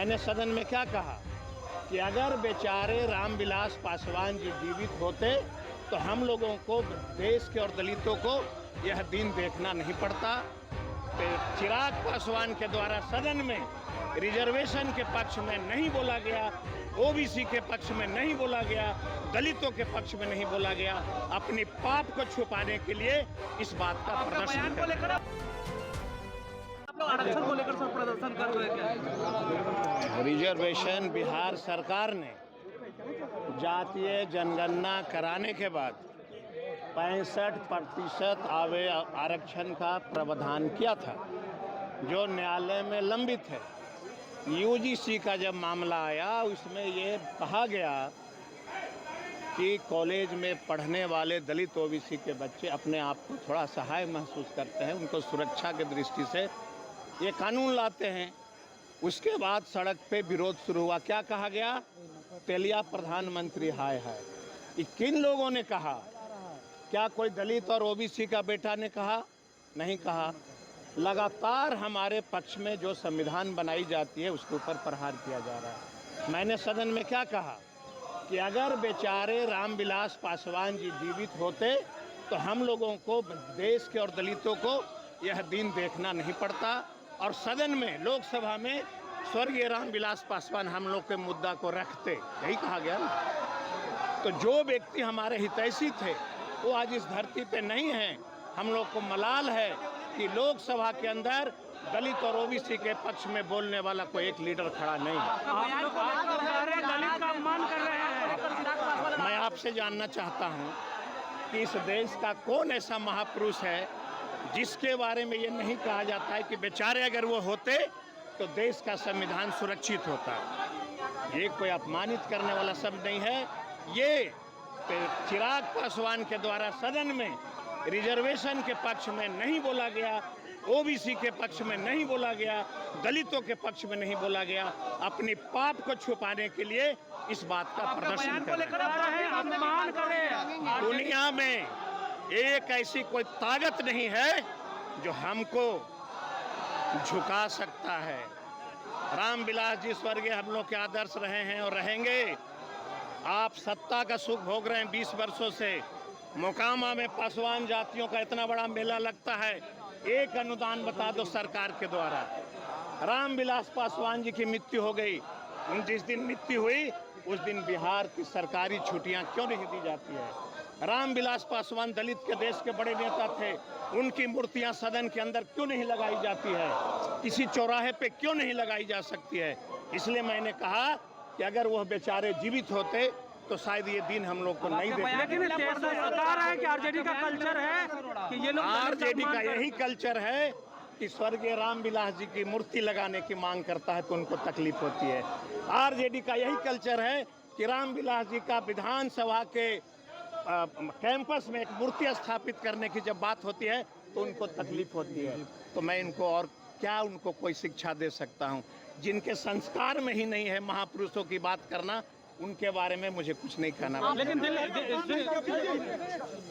मैंने सदन में क्या कहा कि अगर बेचारे रामविलास पासवान जी जीवित होते तो हम लोगों को, देश के और दलितों को यह दिन देखना नहीं पड़ता। तो चिराग पासवान के द्वारा सदन में रिजर्वेशन के पक्ष में नहीं बोला गया, ओबीसी के पक्ष में नहीं बोला गया, दलितों के पक्ष में नहीं बोला गया। अपनी पाप को छुपाने के लिए इस बात का प्रदर्शन कर रहे हैं। आरक्षण को लेकर सब प्रदर्शन कर रहे हैं। रिजर्वेशन बिहार सरकार ने जातीय जनगणना कराने के बाद 65% आरक्षण का प्रावधान किया था, जो न्यायालय में लंबित है। यूजीसी का जब मामला आया, उसमें ये कहा गया कि कॉलेज में पढ़ने वाले दलित ओबीसी के बच्चे अपने आप को थोड़ा असहाय महसूस करते हैं, उनको सुरक्षा की दृष्टि से ये कानून लाते हैं। उसके बाद सड़क पे विरोध शुरू हुआ। क्या कहा गया? तेलिया प्रधानमंत्री हाय हाय। ये किन लोगों ने कहा? क्या कोई दलित और ओबीसी का बेटा ने कहा? नहीं कहा। लगातार हमारे पक्ष में जो संविधान बनाई जाती है उसके ऊपर प्रहार किया जा रहा है। मैंने सदन में क्या कहा कि अगर बेचारे रामविलास पासवान जी जीवित होते तो हम लोगों को, देश के और दलितों को यह दिन देखना नहीं पड़ता। और सदन में, लोकसभा में स्वर्गीय रामविलास पासवान हम लोग के मुद्दा को रखते, यही कहा गया ना। तो जो व्यक्ति हमारे हितैषी थे वो आज इस धरती पे नहीं है। हम लोग को मलाल है कि लोकसभा के अंदर दलित और ओबीसी के पक्ष में बोलने वाला कोई एक लीडर खड़ा नहीं है। दलित का अपमान कर रहे हैं। मैं आपसे जानना चाहता हूं कि इस देश का कौन ऐसा महापुरुष है जिसके बारे में ये नहीं कहा जाता है कि बेचारे अगर वो होते तो देश का संविधान सुरक्षित होता। ये कोई अपमानित करने वाला शब्द नहीं है। ये चिराग पासवान के द्वारा सदन में रिजर्वेशन के पक्ष में नहीं बोला गया, ओबीसी के पक्ष में नहीं बोला गया, दलितों के पक्ष में नहीं बोला गया। अपनी पाप को छुपाने के लिए इस बात का प्रदर्शन कर रहे हैं। दुनिया में एक ऐसी कोई ताकत नहीं है जो हमको झुका सकता है। रामविलास जी स्वर्गीय हम लोग के आदर्श रहे हैं और रहेंगे। आप सत्ता का सुख भोग रहे हैं 20 वर्षों से। मोकामा में पासवान जातियों का इतना बड़ा मेला लगता है, एक अनुदान बता दो सरकार के द्वारा। रामविलास पासवान जी की मृत्यु हो गई, जिस दिन मृत्यु हुई उस दिन बिहार की सरकारी छुट्टियां क्यों नहीं दी जाती है? रामविलास पासवान दलित के देश के बड़े नेता थे, उनकी मूर्तियां सदन के अंदर क्यों नहीं लगाई जाती है? किसी चौराहे पे क्यों नहीं लगाई जा सकती है? इसलिए मैंने कहा कि अगर वह बेचारे जीवित होते तो शायद ये दिन हम लोग को नहीं देखते। लेकिन बता रहा है कि आरजेडी का कल्चर है कि ये लोग, आरजेडी का यही कल्चर है कि स्वर्गीय रामविलास जी की मूर्ति लगाने की मांग करता है तो उनको तकलीफ होती है। आरजेडी का यही कल्चर है कि रामविलास जी का विधानसभा के कैंपस में एक मूर्ति स्थापित करने की जब बात होती है तो उनको तकलीफ होती है। तो मैं इनको और क्या उनको कोई शिक्षा दे सकता हूँ? जिनके संस्कार में ही नहीं है महापुरुषों की बात करना, उनके बारे में मुझे कुछ नहीं कहना। लेकिन